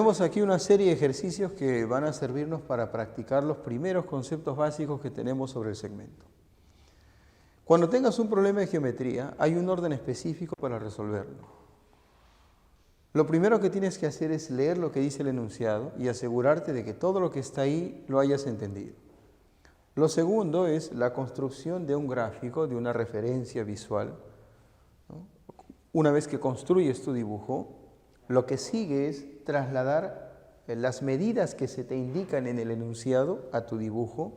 Tenemos aquí una serie de ejercicios que van a servirnos para practicar los primeros conceptos básicos que tenemos sobre el segmento. Cuando tengas un problema de geometría, hay un orden específico para resolverlo. Lo primero que tienes que hacer es leer lo que dice el enunciado y asegurarte de que todo lo que está ahí lo hayas entendido. Lo segundo es la construcción de un gráfico, de una referencia visual, ¿no? Una vez que construyes tu dibujo, lo que sigue es trasladar las medidas que se te indican en el enunciado a tu dibujo,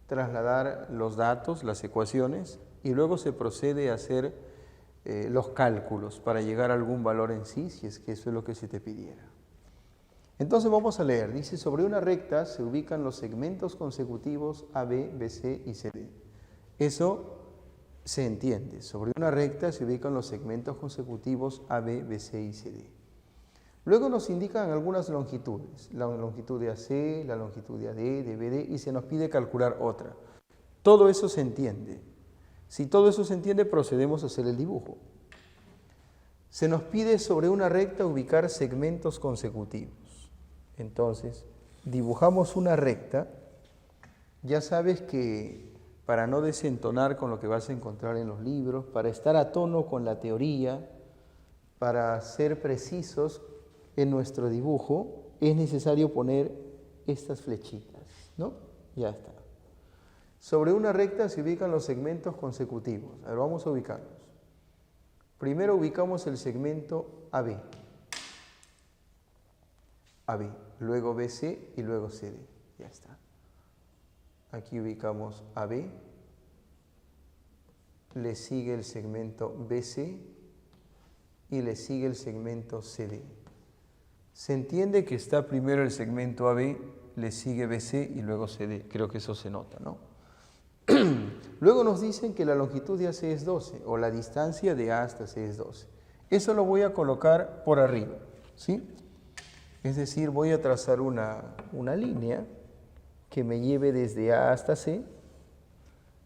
trasladar los datos, las ecuaciones, y luego se procede a hacer los cálculos para llegar a algún valor en sí, si es que eso es lo que se te pidiera. Entonces vamos a leer. Dice, sobre una recta se ubican los segmentos consecutivos AB, BC y CD. Eso se entiende. Sobre una recta se ubican los segmentos consecutivos AB, BC y CD. Luego nos indican algunas longitudes, la longitud de AC, la longitud de AD, de BD, y se nos pide calcular otra. Todo eso se entiende. Si todo eso se entiende, procedemos a hacer el dibujo. Se nos pide sobre una recta ubicar segmentos consecutivos. Entonces, dibujamos una recta. Ya sabes que para no desentonar con lo que vas a encontrar en los libros, para estar a tono con la teoría, para ser precisos en nuestro dibujo, es necesario poner estas flechitas, ¿no? Ya está. Sobre una recta se ubican los segmentos consecutivos. A ver, vamos a ubicarlos. Primero ubicamos el segmento AB. AB, luego BC y luego CD. Ya está. Aquí ubicamos AB. Le sigue el segmento BC y le sigue el segmento CD. Se entiende que está primero el segmento AB, le sigue BC y luego CD. Creo que eso se nota, ¿no? Luego nos dicen que la longitud de AC es 12 o la distancia de A hasta C es 12. Eso lo voy a colocar por arriba, ¿sí? Es decir, voy a trazar una línea que me lleve desde A hasta C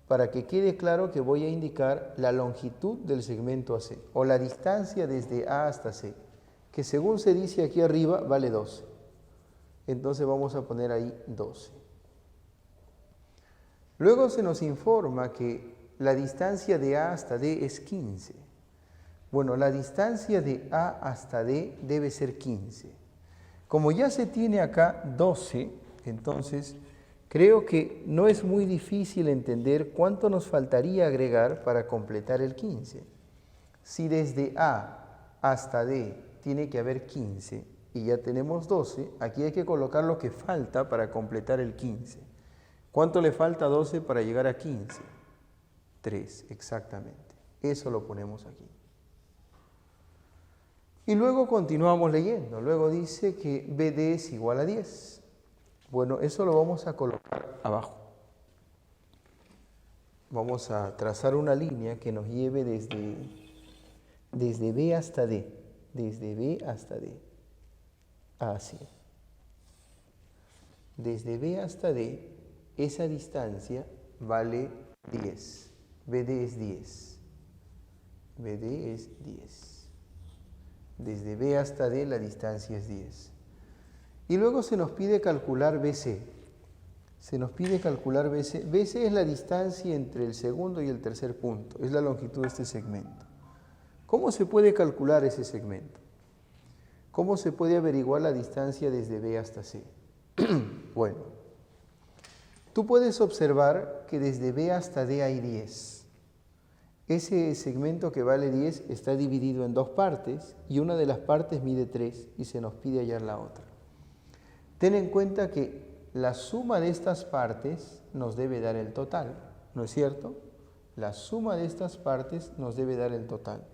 para que quede claro que voy a indicar la longitud del segmento AC o la distancia desde A hasta C, que según se dice aquí arriba vale 12. Entonces vamos a poner ahí 12. Luego se nos informa que la distancia de A hasta D es 15. Bueno, la distancia de A hasta D debe ser 15. Como ya se tiene acá 12, entonces creo que no es muy difícil entender cuánto nos faltaría agregar para completar el 15. Si desde A hasta D tiene que haber 15 y ya tenemos 12, aquí hay que colocar lo que falta para completar el 15. ¿Cuánto le falta a 12 para llegar a 15? 3, exactamente. Eso lo ponemos aquí. Y luego continuamos leyendo. Luego dice que BD es igual a 10. Bueno, eso lo vamos a colocar abajo. Vamos a trazar una línea que nos lleve desde B hasta D. Desde B hasta D. Así. Desde B hasta D, esa distancia vale 10. BD es 10. BD es 10. Desde B hasta D la distancia es 10. Y luego se nos pide calcular BC. Se nos pide calcular BC. BC es la distancia entre el segundo y el tercer punto. Es la longitud de este segmento. ¿Cómo se puede calcular ese segmento? ¿Cómo se puede averiguar la distancia desde B hasta C? Bueno, tú puedes observar que desde B hasta D hay 10. Ese segmento que vale 10 está dividido en dos partes y una de las partes mide 3 y se nos pide hallar la otra. Ten en cuenta que la suma de estas partes nos debe dar el total, ¿no es cierto? La suma de estas partes nos debe dar el total.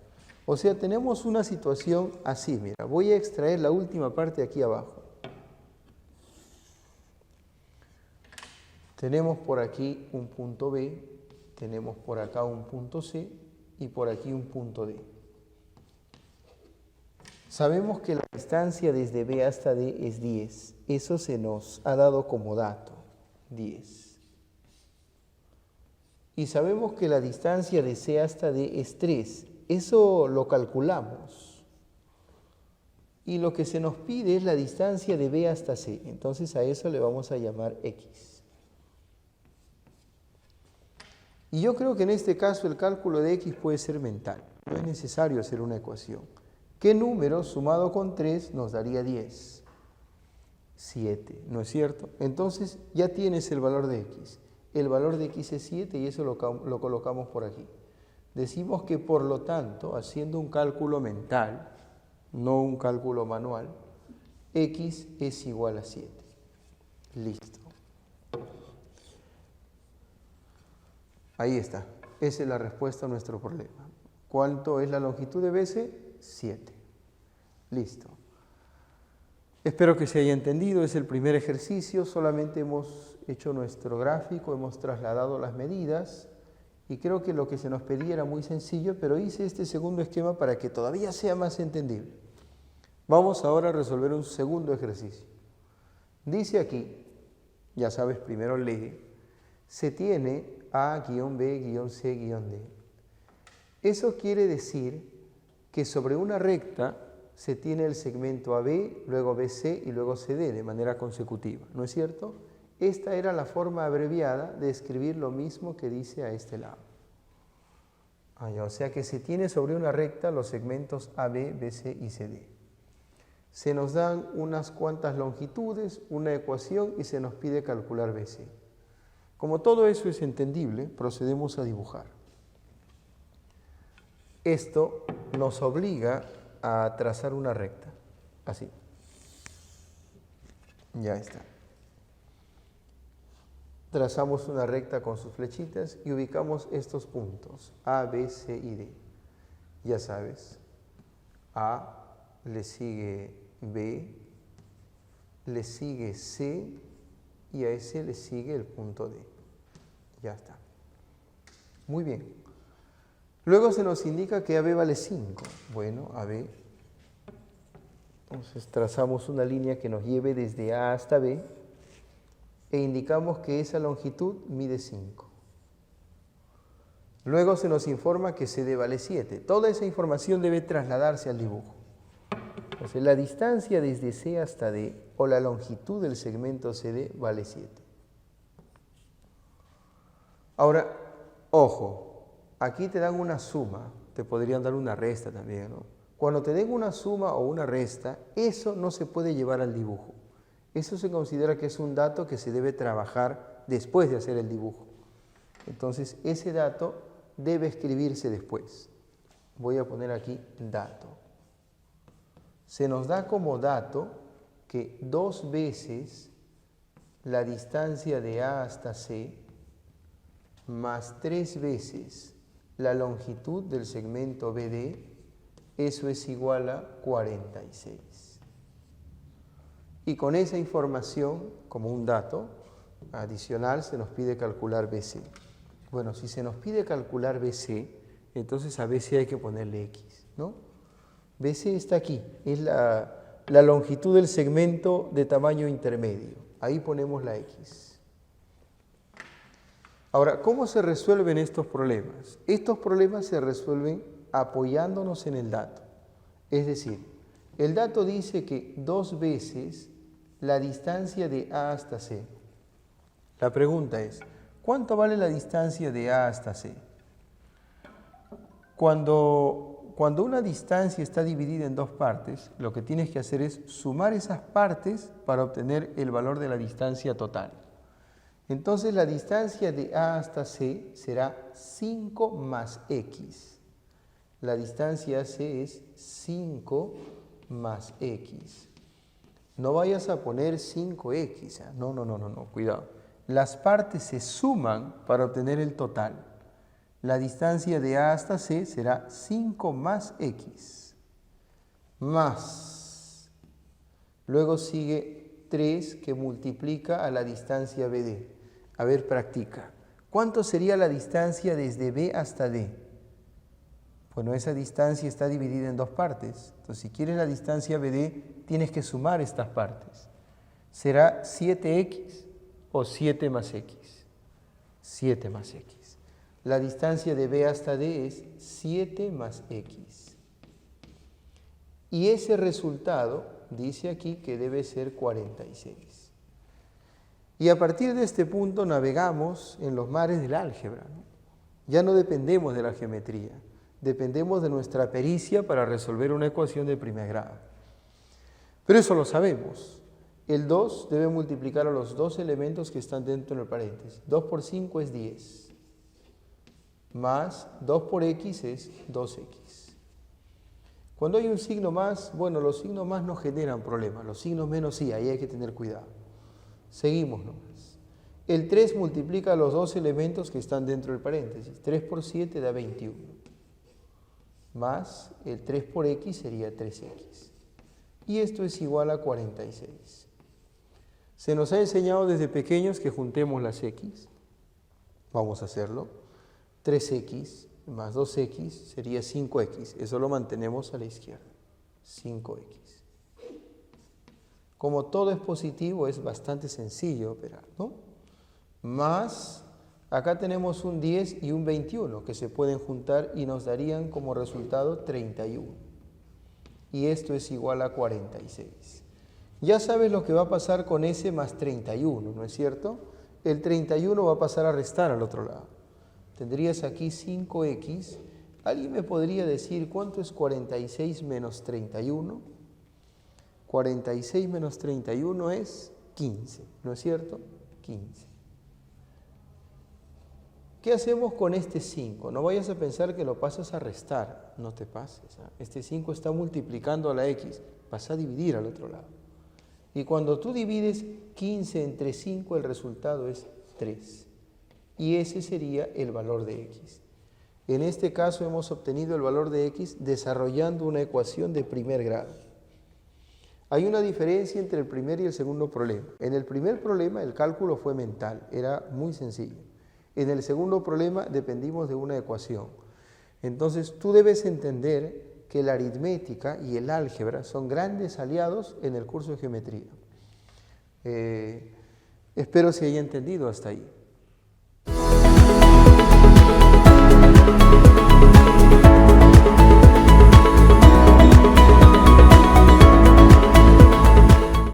O sea, tenemos una situación así, mira, voy a extraer la última parte aquí abajo. Tenemos por aquí un punto B, tenemos por acá un punto C y por aquí un punto D. Sabemos que la distancia desde B hasta D es 10. Eso se nos ha dado como dato, 10. Y sabemos que la distancia de C hasta D es 3. Eso lo calculamos. y lo que se nos pide es la distancia de B hasta C. Entonces a eso le vamos a llamar X. Y yo creo que en este caso el cálculo de X puede ser mental. No es necesario hacer una ecuación. ¿Qué número sumado con 3 nos daría 10? 7, ¿no es cierto? Entonces ya tienes el valor de X. El valor de X es 7 y eso lo colocamos por aquí. Decimos que por lo tanto, haciendo un cálculo mental, no un cálculo manual, X es igual a 7. Listo. Ahí está. Esa es la respuesta a nuestro problema. ¿Cuánto es la longitud de BC? 7. Listo. Espero que se haya entendido. Es el primer ejercicio. Solamente hemos hecho nuestro gráfico, hemos trasladado las medidas y creo que lo que se nos pedía era muy sencillo, pero hice este segundo esquema para que todavía sea más entendible. Vamos ahora a resolver un segundo ejercicio. Dice aquí, ya sabes, primero lee, se tiene A-B-C-D. Eso quiere decir que sobre una recta se tiene el segmento AB, luego BC y luego CD de manera consecutiva, ¿no es cierto? Esta era la forma abreviada de escribir lo mismo que dice a este lado. O sea que se tiene sobre una recta los segmentos AB, BC y CD. Se nos dan unas cuantas longitudes, una ecuación y se nos pide calcular BC. Como todo eso es entendible, procedemos a dibujar. Esto nos obliga a trazar una recta, así. Ya está. Trazamos una recta con sus flechitas y ubicamos estos puntos, A, B, C y D. Ya sabes, A, le sigue B, le sigue C y a ese le sigue el punto D. Ya está. Muy bien. Luego se nos indica que AB vale 5. Bueno, AB. Entonces trazamos una línea que nos lleve desde A hasta B e indicamos que esa longitud mide 5. Luego se nos informa que CD vale 7. Toda esa información debe trasladarse al dibujo. Entonces la distancia desde C hasta D o la longitud del segmento CD vale 7. Ahora, ojo, aquí te dan una suma, te podrían dar una resta también, ¿no? Cuando te den una suma o una resta, eso no se puede llevar al dibujo. Eso se considera que es un dato que se debe trabajar después de hacer el dibujo. Entonces, ese dato debe escribirse después. Voy a poner aquí dato. Se nos da como dato que 2 veces la distancia de A hasta C más 3 veces la longitud del segmento BD, eso es igual a 46. Y con esa información, como un dato adicional, se nos pide calcular BC. Bueno, si se nos pide calcular BC, entonces a BC hay que ponerle X, ¿no? BC está aquí, es la longitud del segmento de tamaño intermedio. Ahí ponemos la X. Ahora, ¿cómo se resuelven estos problemas? Estos problemas se resuelven apoyándonos en el dato. Es decir, el dato dice que 2 veces la distancia de A hasta C. La pregunta es, ¿cuánto vale la distancia de A hasta C? Cuando una distancia está dividida en 2 partes, lo que tienes que hacer es sumar esas partes para obtener el valor de la distancia total. Entonces la distancia de A hasta C será 5 más X. La distancia AC es 5 más X. No vayas a poner 5X. No, cuidado. Las partes se suman para obtener el total. La distancia de A hasta C será 5 más X. Más. Luego sigue 3 que multiplica a la distancia BD. A ver, practica. ¿Cuánto sería la distancia desde B hasta D? Bueno, esa distancia está dividida en 2 partes. Entonces, si quieres la distancia BD, tienes que sumar estas partes. ¿Será 7X o 7 más X? 7 más X. La distancia de B hasta D es 7 más X. Y ese resultado dice aquí que debe ser 46. Y a partir de este punto navegamos en los mares del álgebra, ¿no? Ya no dependemos de la geometría, dependemos de nuestra pericia para resolver una ecuación de primer grado. Pero eso lo sabemos. El 2 debe multiplicar a los dos elementos que están dentro del paréntesis. 2 por 5 es 10. Más 2 por x es 2x. Cuando hay un signo más, bueno, los signos más no generan problemas. Los signos menos sí, ahí hay que tener cuidado. Seguimos nomás. El 3 multiplica a los dos elementos que están dentro del paréntesis. 3 por 7 da 21. Más el 3 por x sería 3x. Y esto es igual a 46. Se nos ha enseñado desde pequeños que juntemos las x. Vamos a hacerlo. 3x más 2x sería 5x. Eso lo mantenemos a la izquierda. 5x. Como todo es positivo, es bastante sencillo operar, ¿no? Más, acá tenemos un 10 y un 21 que se pueden juntar y nos darían como resultado 31. Y esto es igual a 46. Ya sabes lo que va a pasar con ese más 31, ¿no es cierto? El 31 va a pasar a restar al otro lado. Tendrías aquí 5x. ¿Alguien me podría decir cuánto es 46 menos 31? 46 menos 31 es 15, ¿no es cierto? 15. ¿Qué hacemos con este 5? No vayas a pensar que lo pasas a restar, no te pases. Este 5 está multiplicando a la x, vas a dividir al otro lado. Y cuando tú divides 15 entre 5, el resultado es 3. Y ese sería el valor de x. En este caso hemos obtenido el valor de x desarrollando una ecuación de primer grado. Hay una diferencia entre el primer y el segundo problema. En el primer problema el cálculo fue mental, era muy sencillo. En el segundo problema dependimos de una ecuación. Entonces tú debes entender que la aritmética y el álgebra son grandes aliados en el curso de geometría. Espero se haya entendido hasta ahí.